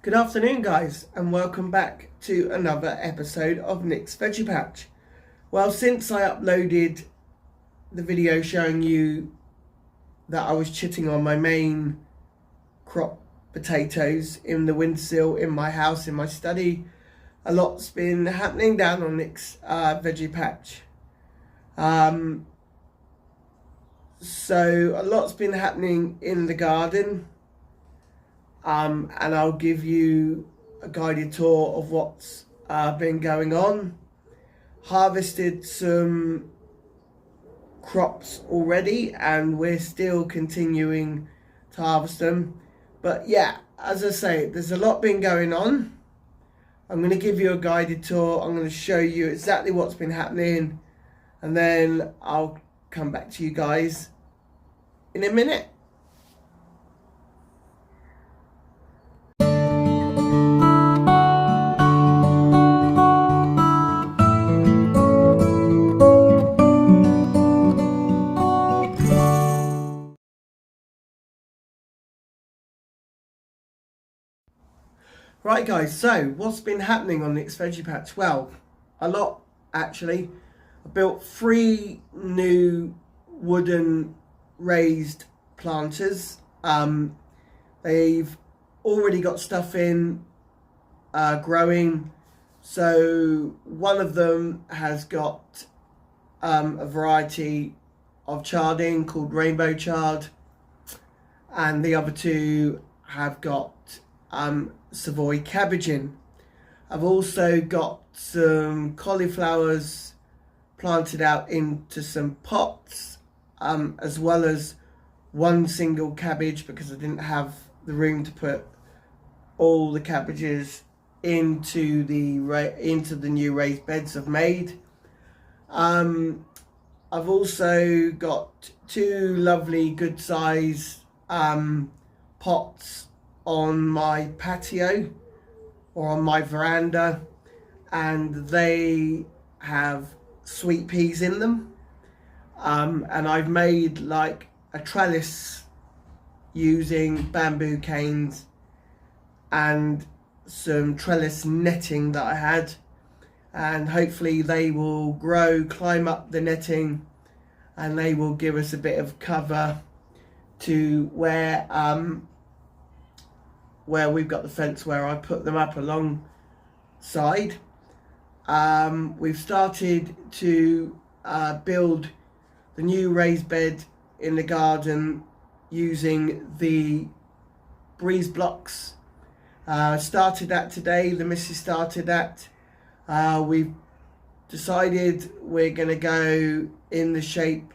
Good afternoon, guys, and welcome back to another episode of Nick's Veggie Patch. Well, since I uploaded the video showing you that I was chitting on my main crop potatoes in the windowsill in my house, in my study, a lot's been happening down on Nick's Veggie Patch. So a lot's been happening in the garden. And I'll give you a guided tour of what's been going on. Harvested some crops already, and we're still continuing to harvest them. But yeah, as I say, there's a lot been going on. I'm going to give you a guided tour. I'm going to show you exactly what's been happening, and then I'll come back to you guys in a minute. Right guys, so what's been happening on Nick's Veggie Patch? Well, a lot actually. I built 3 new wooden raised planters. They've already got stuff in growing. So one of them has got a variety of charding called rainbow chard, and the other 2 have got Savoy cabbage in. I've also got some cauliflowers planted out into some pots, as well as 1 single cabbage, because I didn't have the room to put all the cabbages into the new raised beds I've made. I've also got 2 lovely good size pots on my patio or on my veranda, and they have sweet peas in them, and I've made like a trellis using bamboo canes and some trellis netting that I had, and hopefully they will grow, climb up the netting, and they will give us a bit of cover to where we've got the fence where I put them up alongside. We've started to build the new raised bed in the garden using the breeze blocks. Started that today, the missus started that. We've decided we're going to go in the shape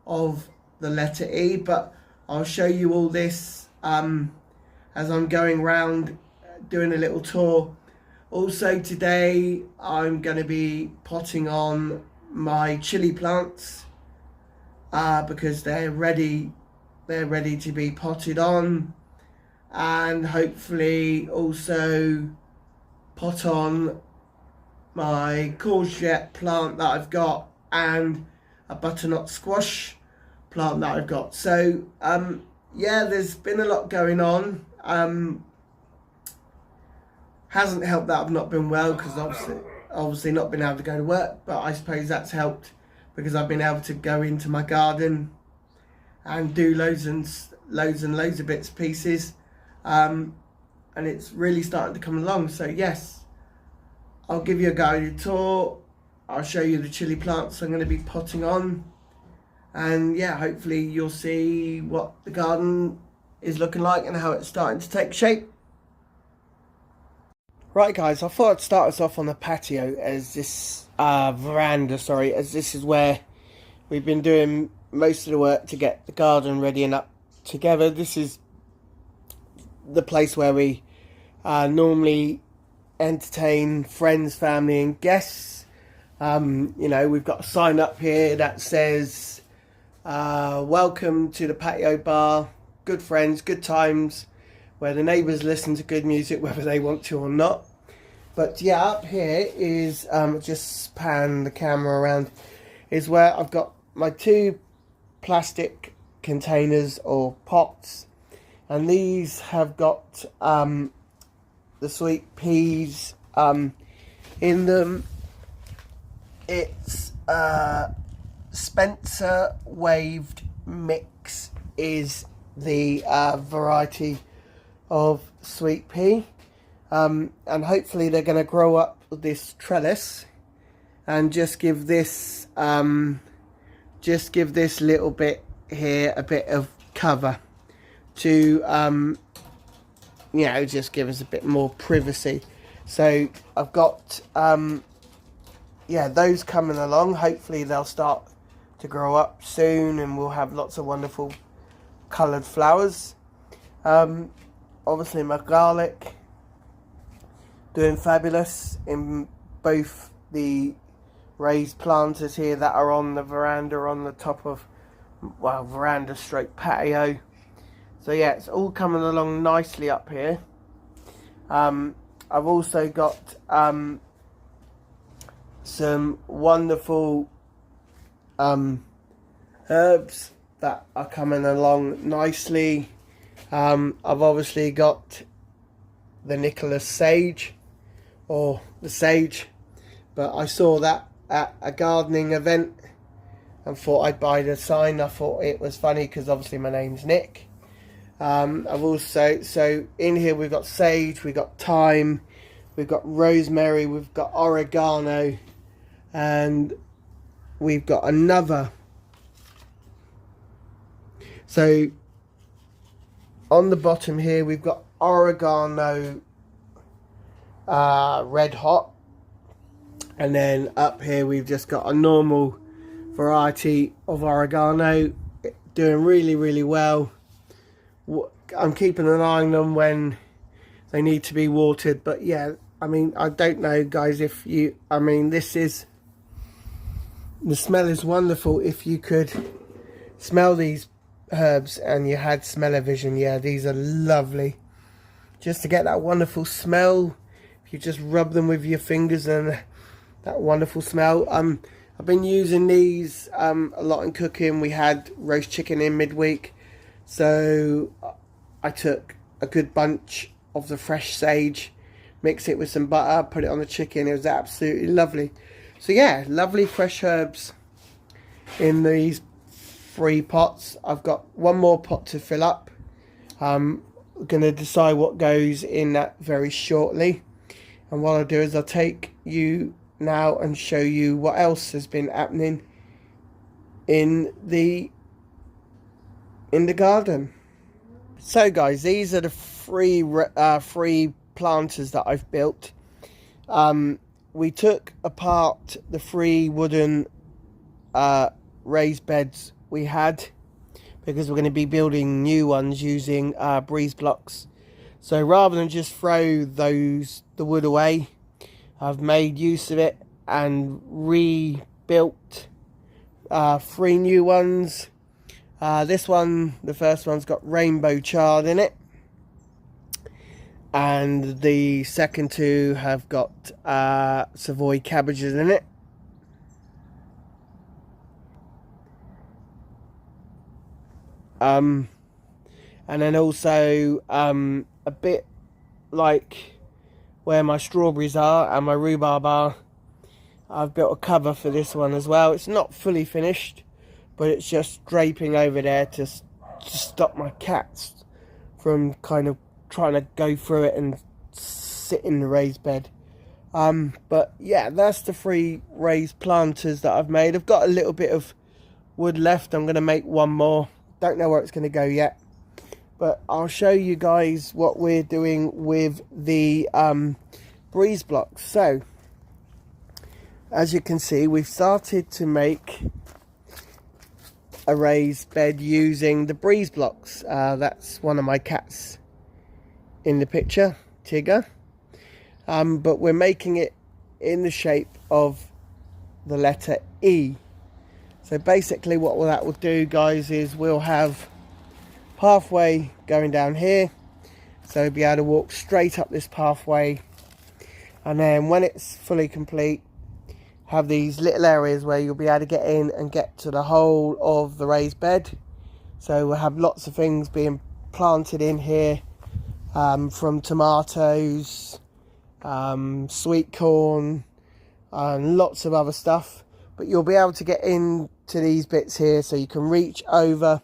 of the letter E, but I'll show you all this as I'm going around doing a little tour. Also today I'm going to be potting on my chili plants because they're ready to be potted on, and hopefully also pot on my courgette plant that I've got and a butternut squash plant that I've got. So yeah, there's been a lot going on. Hasn't helped that I've not been well, because obviously not been able to go to work, but I suppose that's helped because I've been able to go into my garden and do loads and loads of bits and pieces, and it's really starting to come along. So yes, I'll give you a guided tour. I'll show you the chili plants I'm going to be potting on, and yeah, hopefully you'll see what the garden is looking like and how it's starting to take shape. Right guys, I thought I'd start us off on the patio, as this veranda, as this is where we've been doing most of the work to get the garden ready and up together. This is the place where we normally entertain friends, family and guests. You know, we've got a sign up here that says welcome to the patio bar, good friends, good times, where the neighbours listen to good music whether they want to or not. But yeah, up here is just pan the camera around, is where I've got my 2 plastic containers or pots, and these have got the sweet peas in them. It's Spencer Waved Mix is the variety of sweet pea, and hopefully they're going to grow up this trellis and just give this little bit here a bit of cover to you know, just give us a bit more privacy. So I've got yeah, those coming along. Hopefully they'll start to grow up soon and we'll have lots of wonderful coloured flowers. Obviously my garlic doing fabulous in both the raised planters here that are on the veranda, on the top of, well, veranda stroke patio. So yeah, it's all coming along nicely up here. I've also got some wonderful herbs that are coming along nicely. I've obviously got the Nicholas sage, or the sage, but I saw that at a gardening event and thought I'd buy the sign. I thought it was funny because obviously my name's Nick. I've also, so in here we've got sage, we've got thyme, we've got rosemary, we've got oregano, and we've got another. So on the bottom here we've got oregano red hot, and then up here we've just got a normal variety of oregano doing really well. I'm keeping an eye on them when they need to be watered, but yeah, I mean, I don't know guys if you, I mean, this is, the smell is wonderful. If you could smell these herbs and you had smell-o-vision, yeah, these are lovely. Just to get that wonderful smell, if you just rub them with your fingers and that wonderful smell. I've been using these a lot in cooking. We had roast chicken in midweek, so I took a good bunch of the fresh sage, mix it with some butter, put it on the chicken. It was absolutely lovely. So yeah, lovely fresh herbs in these 3 pots. I've got one more pot to fill up. I'm going to decide what goes in that very shortly. And what I'll do is I'll take you now and show you what else has been happening in the garden. So guys, these are the three planters that I've built. We took apart the 3 wooden raised beds we had because we're going to be building new ones using breeze blocks. So rather than just throw the wood away, I've made use of it and rebuilt 3 new ones. This one, the first one's got rainbow chard in it, and the second 2 have got Savoy cabbages in it. And then also a bit like where my strawberries are and my rhubarb are, I've built a cover for this one as well. It's not fully finished, but it's just draping over there to stop my cats from kind of trying to go through it and sit in the raised bed. But yeah, that's the 3 raised planters that I've made. I've got a little bit of wood left. I'm going to make one more. Don't know where it's going to go yet, but I'll show you guys what we're doing with the breeze blocks. So as you can see, we've started to make a raised bed using the breeze blocks. That's one of my cats in the picture, Tigger. But we're making it in the shape of the letter E. So basically what that will do, guys, is we'll have pathway going down here, so be able to walk straight up this pathway, and then when it's fully complete, have these little areas where you'll be able to get in and get to the whole of the raised bed. So we'll have lots of things being planted in here from tomatoes, sweet corn, and lots of other stuff. But you'll be able to get into these bits here, so you can reach over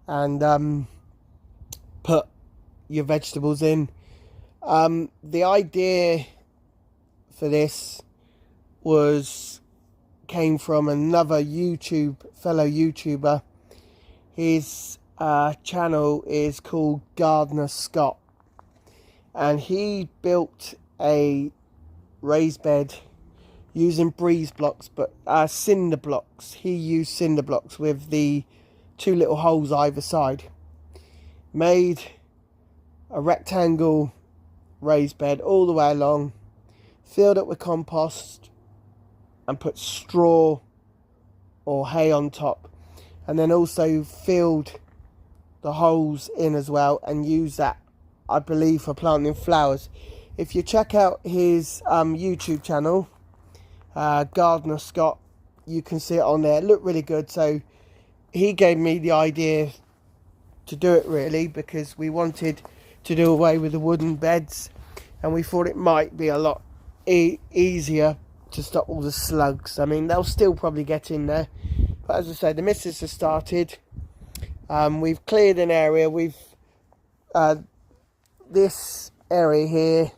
and put your vegetables in. The idea for this came from another fellow YouTuber. His channel is called Gardener Scott, and he built a raised bed using breeze blocks, but cinder blocks. He used cinder blocks with the 2 little holes either side. Made a rectangle raised bed all the way along, filled it with compost and put straw or hay on top, and then also filled the holes in as well, and used that, I believe, for planting flowers. If you check out his YouTube channel, Gardener Scott, you can see it on there. It looked really good, so he gave me the idea to do it, really, because we wanted to do away with the wooden beds, and we thought it might be a lot easier to stop all the slugs. I mean, they'll still probably get in there, but as I said, the missus has started. We've cleared an area. This area here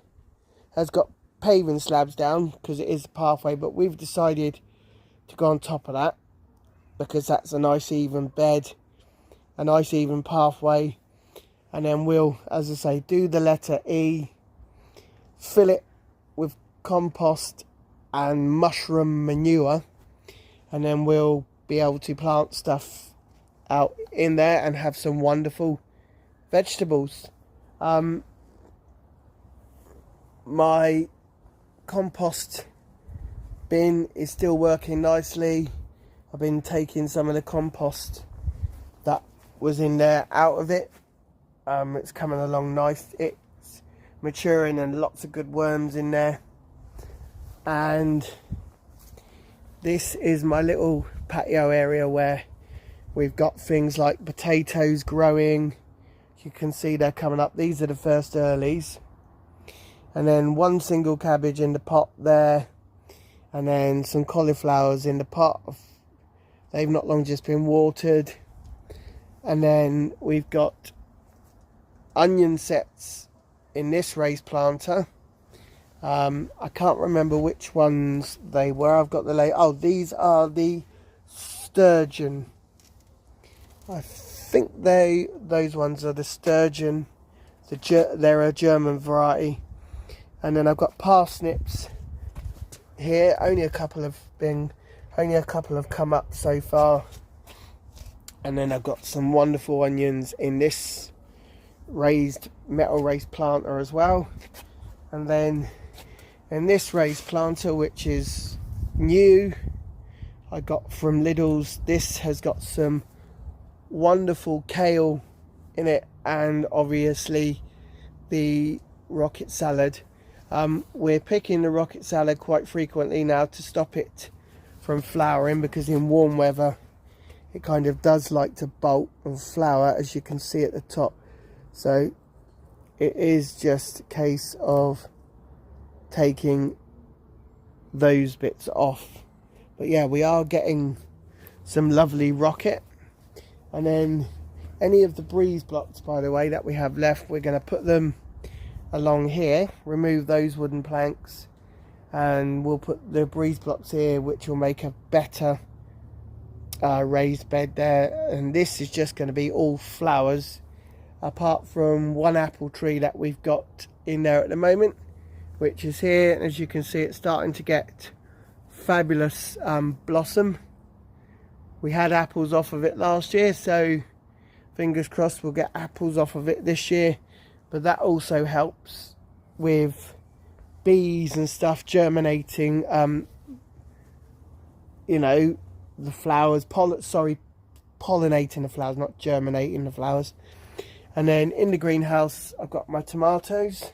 has got paving slabs down because it is a pathway, but we've decided to go on top of that because that's a nice even bed, a nice even pathway. And then we'll, as I say, do the letter E, fill it with compost and mushroom manure, and then we'll be able to plant stuff out in there and have some wonderful vegetables. My compost bin is still working nicely. I've been taking some of the compost that was in there out of it. It's coming along nice. It's maturing and lots of good worms in there. And this is my little patio area where we've got things like potatoes growing. You can see they're coming up. These are the first earlies. And then one single cabbage in the pot there. And then some cauliflowers in the pot. They've not long just been watered. And then we've got onion sets in this raised planter. I can't remember which ones they were. I've got oh, these are the sturgeon. I think those ones are the sturgeon. They're a German variety. And then I've got parsnips here. Only a couple have come up so far. And then I've got some wonderful onions in this metal raised planter as well. And then in this raised planter, which is new, I got from Lidl's, this has got some wonderful kale in it, and obviously the rocket salad. We're picking the rocket salad quite frequently now to stop it from flowering, because in warm weather it kind of does like to bolt and flower, as you can see at the top. So it is just a case of taking those bits off. But yeah, we are getting some lovely rocket. And then any of the breeze blocks, by the way, that we have left, we're going to put them along here, remove those wooden planks, and we'll put the breeze blocks here, which will make a better raised bed there. And this is just going to be all flowers, apart from one apple tree that we've got in there at the moment, which is here. And as you can see, it's starting to get fabulous blossom. We had apples off of it last year, so fingers crossed we'll get apples off of it this year. But that also helps with bees and stuff germinating, you know, the flowers, pollinating the flowers, not germinating the flowers. And then in the greenhouse, I've got my tomatoes,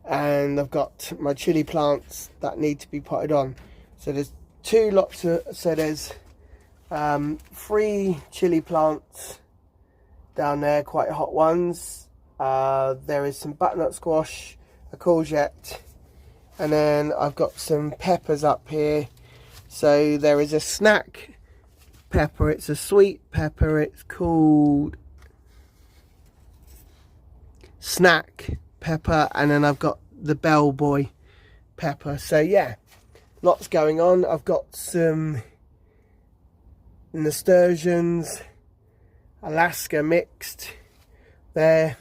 and I've got my chili plants that need to be potted on. So there's there's 3 chili plants down there, quite hot ones. There is some butternut squash, a courgette, and then I've got some peppers up here. So there is a snack pepper, it's a sweet pepper, it's called snack pepper, and then I've got the bellboy pepper. So yeah, lots going on. I've got some nasturtiums, Alaska mixed there.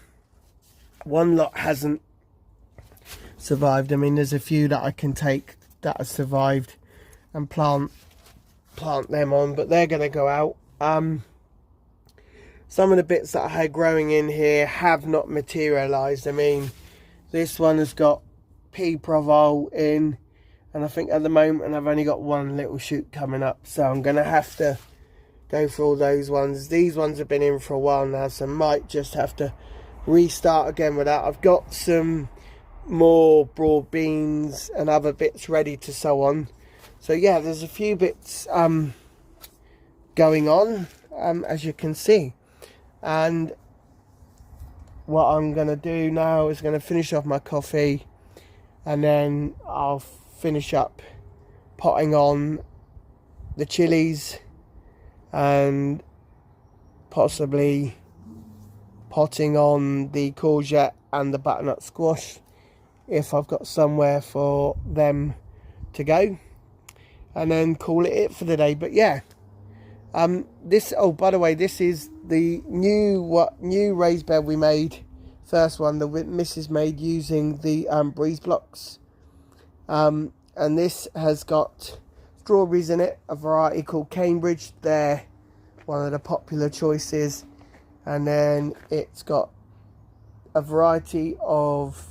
One lot hasn't survived. I mean, there's a few that I can take that have survived and plant them on, but they're going to go out. Some of the bits that I had growing in here have not materialized. I mean, this one has got pea provol in, and I think at the moment I've only got one little shoot coming up, so I'm going to have to go for all those ones. These ones have been in for a while now, so I might just have to restart again with that. I've got some more broad beans and other bits ready to sow on. So yeah, there's a few bits going on, as you can see. And what I'm going to do now is going to finish off my coffee, and then I'll finish up potting on the chilies and possibly potting on the courgette and the butternut squash if I've got somewhere for them to go, and then call it for the day. But yeah, this, oh by the way, this is the new raised bed we made, first one that Mrs. made using the breeze blocks, and this has got strawberries in it, a variety called Cambridge. They're one of the popular choices, and then it's got a variety of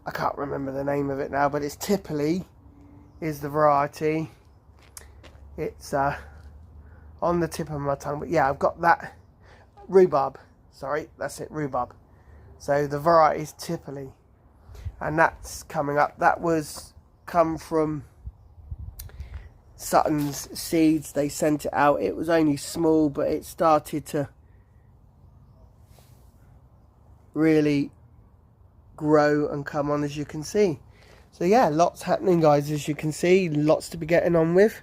I can't remember the name of it now, but it's Tipperley is the variety. It's on the tip of my tongue, but yeah, I've got that. Rhubarb, sorry, that's it, rhubarb. So the variety is Tipperley, and that's coming up. That was come from Sutton's seeds. They sent it out. It was only small, but it started to really grow and come on, as you can see. So yeah, lots happening, guys, as you can see. Lots to be getting on with,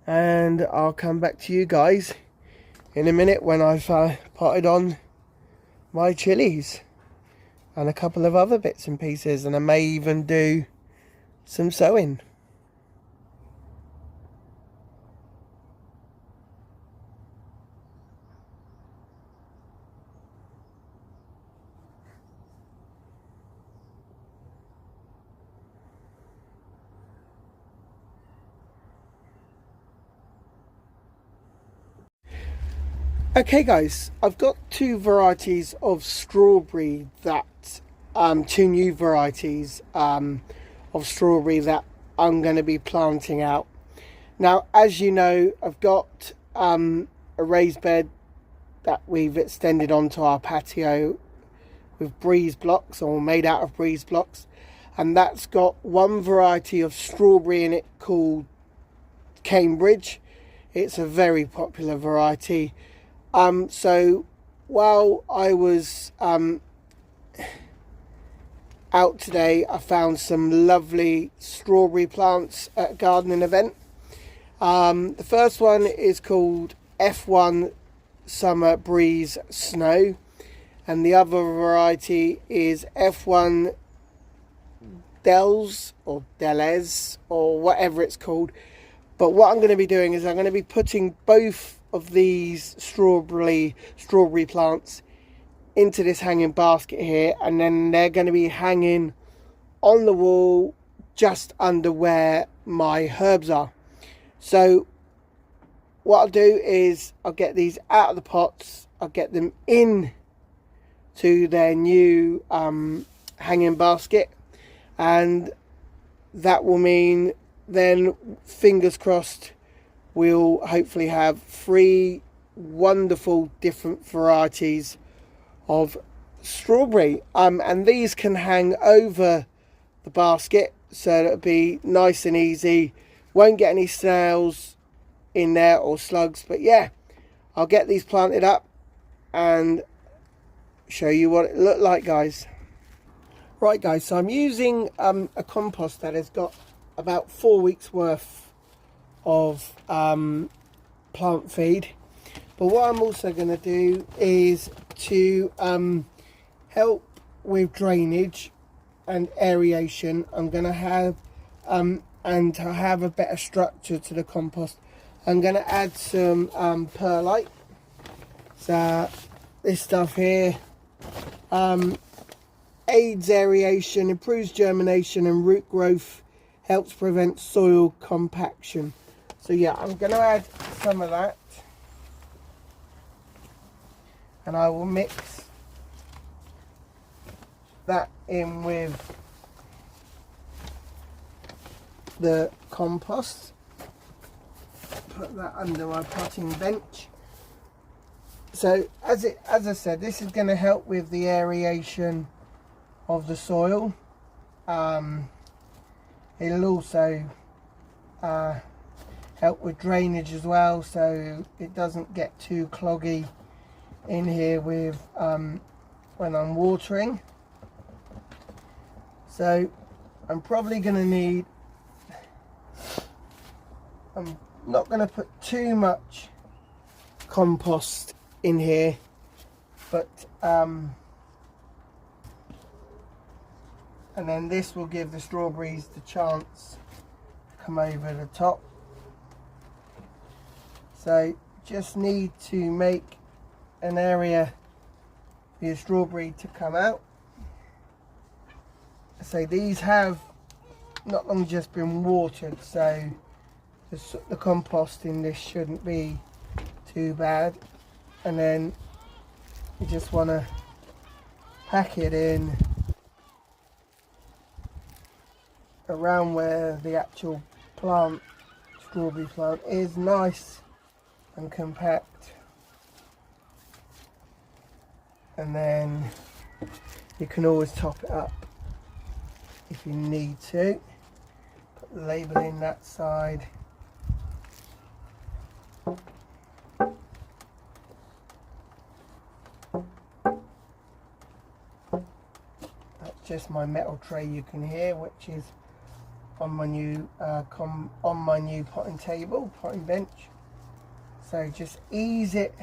and I'll come back to you guys in a minute when I've potted on my chilies and a couple of other bits and pieces, and I may even do some sowing. Okay guys, I've got two varieties of strawberry that, two new varieties of strawberry that I'm going to be planting out. Now, as you know, I've got a raised bed that we've extended onto our patio with breeze blocks, or made out of breeze blocks, and that's got one variety of strawberry in it called Cambridge. It's a very popular variety. So while I was out today, I found some lovely strawberry plants at a gardening event. The first one is called F1 Summer Breeze Snow, and the other variety is F1 Dels or Delez or whatever it's called. But what I'm going to be doing is I'm going to be putting both of these strawberry plants into this hanging basket here, and then they're going to be hanging on the wall just under where my herbs are. So what I'll do is I'll get these out of the pots, I'll get them in to their new hanging basket, and that will mean then, fingers crossed, we'll hopefully have 3 wonderful different varieties of strawberry, and these can hang over the basket, so it'll be nice and easy Won't get any snails in there or slugs, but yeah, I'll get these planted up and show you what it looked like, guys. Right guys, so I'm using a compost that has got about 4 weeks worth of plant feed. But what I'm also going to do is to help with drainage and aeration. I'm going to have and to have a better structure to the compost, I'm going to add some perlite. So this stuff here aids aeration, improves germination and root growth, helps prevent soil compaction. So yeah, I'm going to add some of that, and I will mix that in with the compost. Put that under my potting bench. So as I said, this is going to help with the aeration of the soil. It'll also help with drainage as well, so it doesn't get too cloggy in here with when I'm watering. So I'm probably going to need, I'm not going to put too much compost in here, but and then this will give the strawberries the chance to come over the top. So just need to make an area for your strawberry to come out. So these have not long just been watered, so the compost in this shouldn't be too bad. And then you just want to pack it in around where the actual plant, strawberry plant, is, nice and compact. And then you can always top it up if you need to. Put the label in that side. That's just my metal tray you can hear, which is on my new potting table, potting bench. So just ease it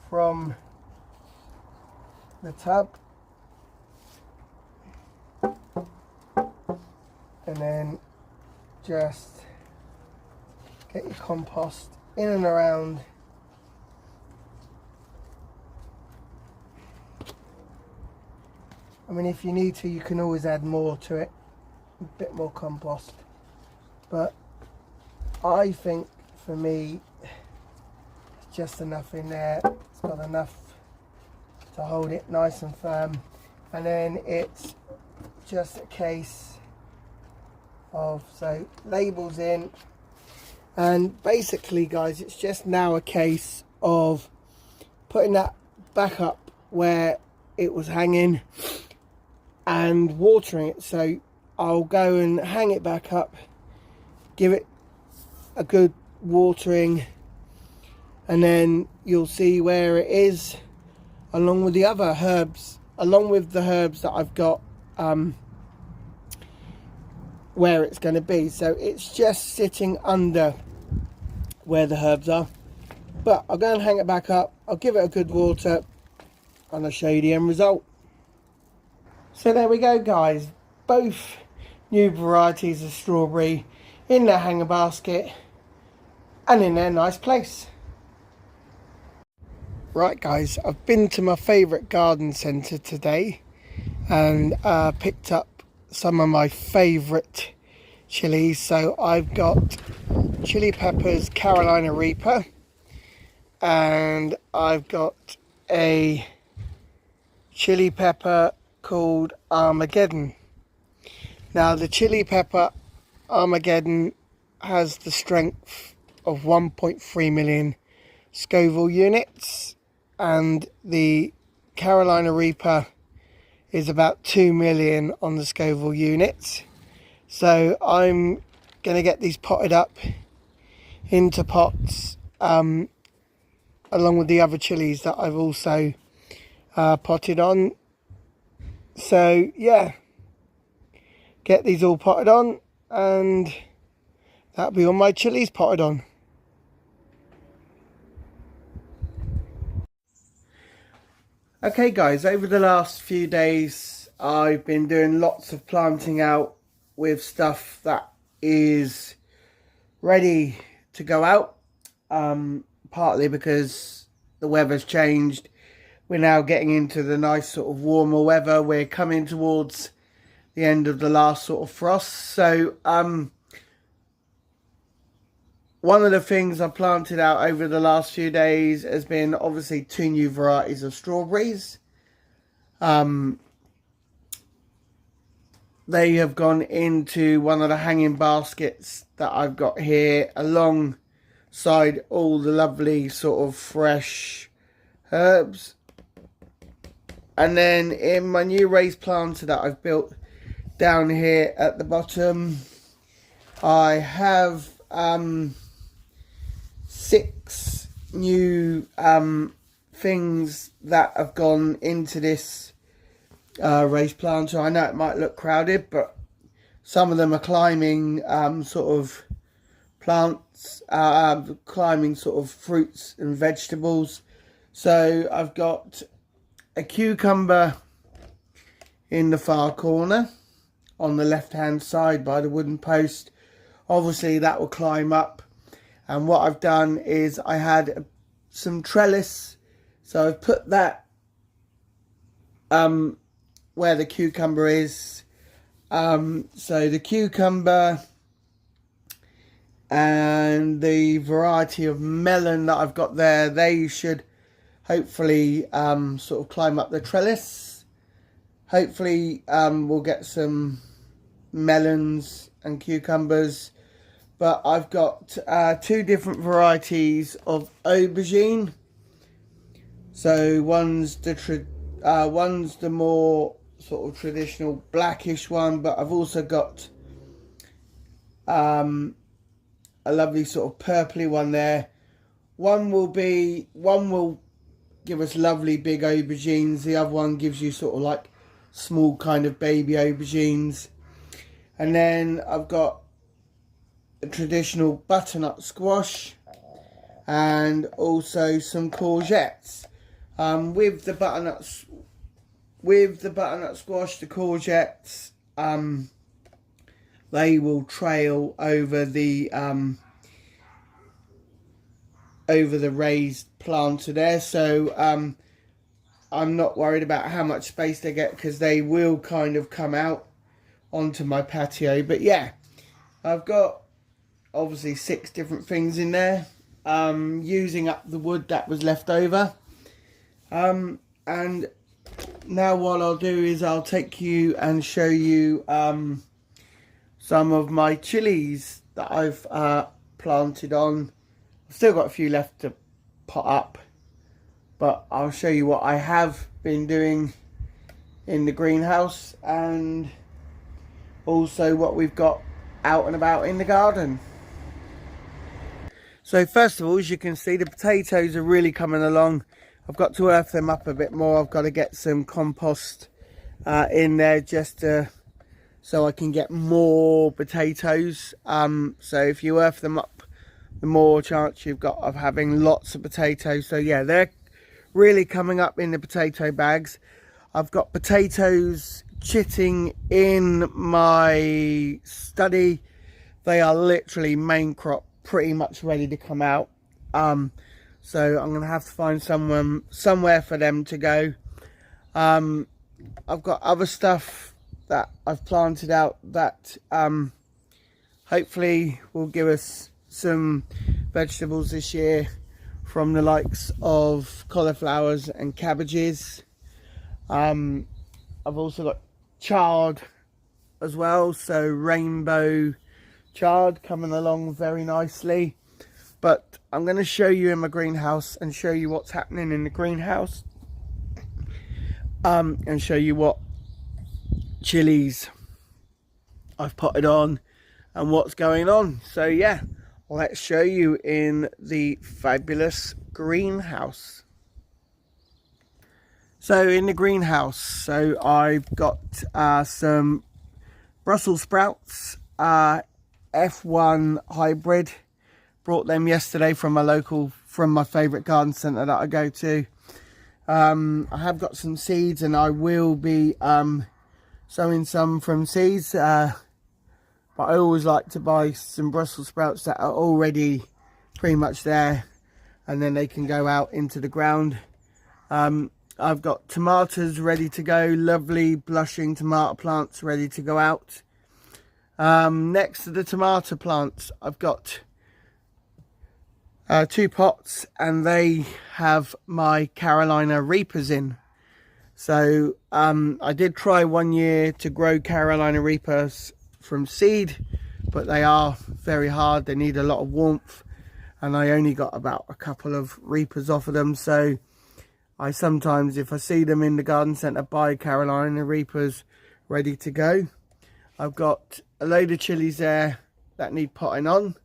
from the tub, and then just get your compost in and around. I mean, if you need to, you can always add more to it, a bit more compost, but I think for me it's just enough in there. It's got enough to hold it nice and firm, and then it's just a case of, so labels in, and basically guys, it's just now a case of putting that back up where it was hanging and watering it. So I'll go and hang it back up, give it a good watering, and then you'll see where it is, along with the other herbs, along with the herbs that I've got, where it's going to be. So it's just sitting under where the herbs are, but I'll go and hang it back up, I'll give it a good water, and I'll show you the end result. So there we go guys, both new varieties of strawberry in their hanger basket and in their nice place. Right guys, I've been to my favourite garden centre today and picked up some of my favourite chilies. So I've got chili peppers Carolina Reaper, and I've got a chili pepper called Armageddon. Now the chili pepper Armageddon has the strength of 1.3 million Scoville units, and the Carolina Reaper is about 2 million on the Scoville units. So I'm Gonna get these potted up into pots, along with the other chilies that I've also potted on. So yeah, get these all potted on, and that'll be all my chilies potted on. Okay guys, over the last few days I've been doing lots of planting out with stuff that is ready to go out, partly because the weather's changed. We're now getting into the nice sort of warmer weather. We're coming towards the end of the last sort of frost. So one of the things I planted out over the last few days has been obviously 2 new varieties of strawberries. They have gone into one of the hanging baskets that I've got here, alongside all the lovely sort of fresh herbs. And then in my new raised planter that I've built down here at the bottom, I have 6 new things that have gone into this raised planter. I know it might look crowded, but some of them are climbing sort of plants, climbing sort of fruits and vegetables. So I've got a cucumber in the far corner on the left hand side by the wooden post. Obviously that will climb up, and what I've done is I had some trellis, so I've put that where the cucumber is. So the cucumber and the variety of melon that I've got there, they should hopefully sort of climb up the trellis. Hopefully we'll get some melons and cucumbers. But I've got 2 different varieties of aubergine. So one's the more sort of traditional blackish one, but I've also got a lovely sort of purpley one there. One will give us lovely big aubergines. The other one gives you sort of like small kind of baby aubergines. And then I've got a traditional butternut squash and also some courgettes. With the butternut squash, the courgettes, they will trail over the raised planter there. So I'm not worried about how much space they get, because they will kind of come out onto my patio. But yeah, I've got obviously 6 different things in there, using up the wood that was left over. And now what I'll do is I'll take you and show you some of my chilies that I've planted on. I've still got a few left to pot up, but I'll show you what I have been doing in the greenhouse, and also what we've got out and about in the garden. So first of all, as you can see, the potatoes are really coming along. I've got to earth them up a bit more. I've got to get some compost in there just so I can get more potatoes. So if you earth them up, the more chance you've got of having lots of potatoes. So yeah, they're really coming up in the potato bags. I've got potatoes chitting in my study. They are literally main crop, pretty much ready to come out. So I'm going to have to find somewhere for them to go. I've got other stuff that I've planted out that hopefully will give us some vegetables this year, from the likes of cauliflowers and cabbages. I've also got chard as well, so rainbow chard coming along very nicely. But I'm going to show you in my greenhouse and show you what's happening in the greenhouse, and show you what chilies I've potted on, and what's going on. So yeah, let's show you in the fabulous greenhouse. So in the greenhouse, so I've got some Brussels sprouts, F1 hybrid. Brought them yesterday from my favourite garden centre that I go to. I have got some seeds, and I will be sowing some from seeds. But I always like to buy some Brussels sprouts that are already pretty much there, and then they can go out into the ground. I've got tomatoes ready to go, lovely blushing tomato plants ready to go out. Next to the tomato plants, I've got 2 pots, and they have my Carolina Reapers in. So I did try one year to grow Carolina Reapers from seed, but they are very hard. They need a lot of warmth, and I only got about a couple of Reapers off of them. So I sometimes, if I see them in the garden centre, buy Carolina Reapers ready to go. I've got a load of chilies there that need potting on,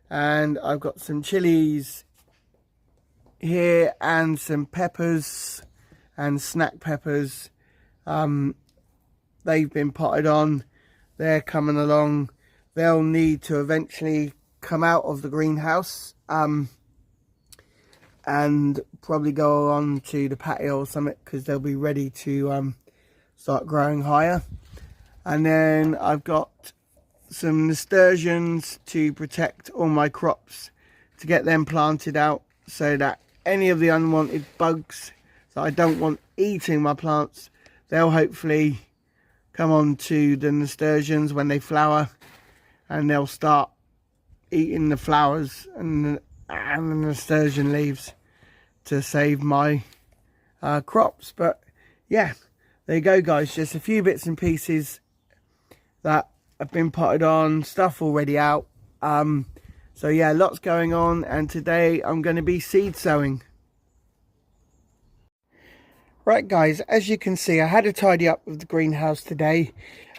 and I've got some chilies here and some peppers and snack peppers. They've been potted on, they're coming along. They'll need to eventually come out of the greenhouse and probably go on to the patio or something, because they'll be ready to start growing higher. And then I've got some nasturtiums to protect all my crops, to get them planted out, so that any of the unwanted bugs that I don't want eating my plants, they'll hopefully come on to the nasturtiums when they flower, and they'll start eating the flowers and the nasturtium leaves to save my crops. But yeah, there you go guys, just a few bits and pieces that have been potted on, stuff already out. So yeah, lots going on, and today I'm going to be seed sowing. Right guys, as you can see, I had to tidy up with the greenhouse today,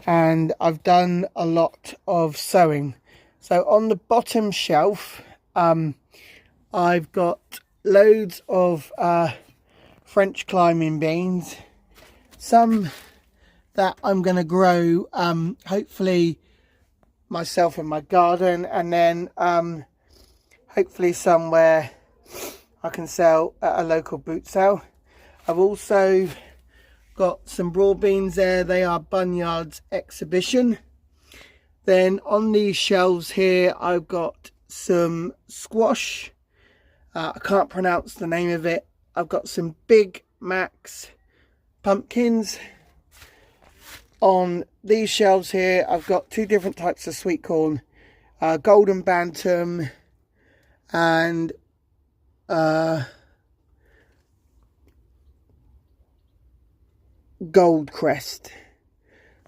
and I've done a lot of sowing. So on the bottom shelf, I've got loads of French climbing beans, some that I'm going to grow hopefully myself in my garden, and then hopefully somewhere I can sell at a local boot sale. I've also got some broad beans there, they are Bunyard's Exhibition. Then on these shelves here I've got some squash, I can't pronounce the name of it. I've got some Big Max pumpkins. On these shelves here I've got 2 different types of sweet corn, Golden Bantam and Gold Crest.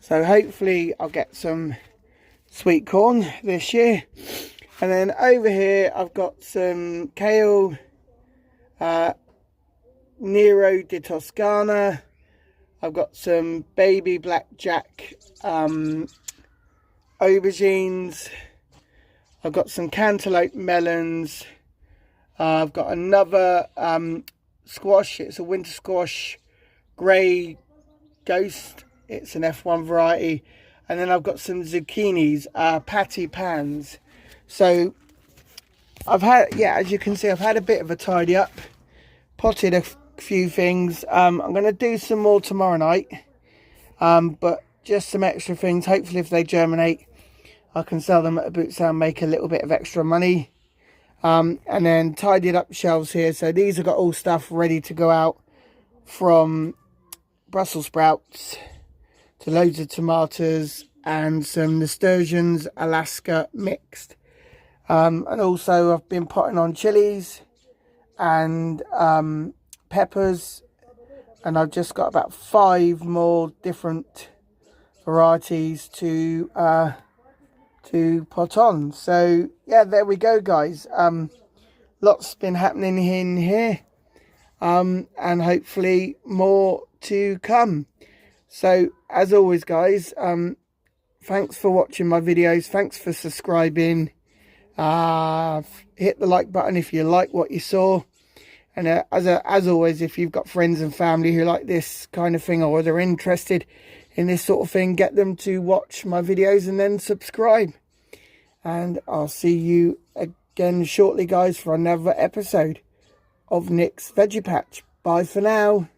So hopefully I'll get some sweet corn this year. And then over here I've got some kale, Nero di Toscana. I've got some baby blackjack aubergines. I've got some cantaloupe melons. I've got another squash. It's a winter squash, grey ghost. It's an F1 variety. And then I've got some zucchinis, patty pans. So I've had, yeah, as you can see, I've had a bit of a tidy up, potted a few things. I'm going to do some more tomorrow night, but just some extra things. Hopefully if they germinate, I can sell them at a boot sale and make a little bit of extra money. And then tidied up shelves here. So these have got all stuff ready to go out, from Brussels sprouts to loads of tomatoes and some nasturtiums Alaska mixed. And also I've been potting on chilies and peppers, and I've just got about 5 more different varieties to pot on. So yeah, there we go guys. Lots been happening in here, and hopefully more to come. So as always guys, thanks for watching my videos. Thanks for subscribing. Hit the like button if you like what you saw. And as always, if you've got friends and family who like this kind of thing, or they're interested in this sort of thing, get them to watch my videos and then subscribe. And I'll see you again shortly, guys, for another episode of Nick's Veggie Patch. Bye for now.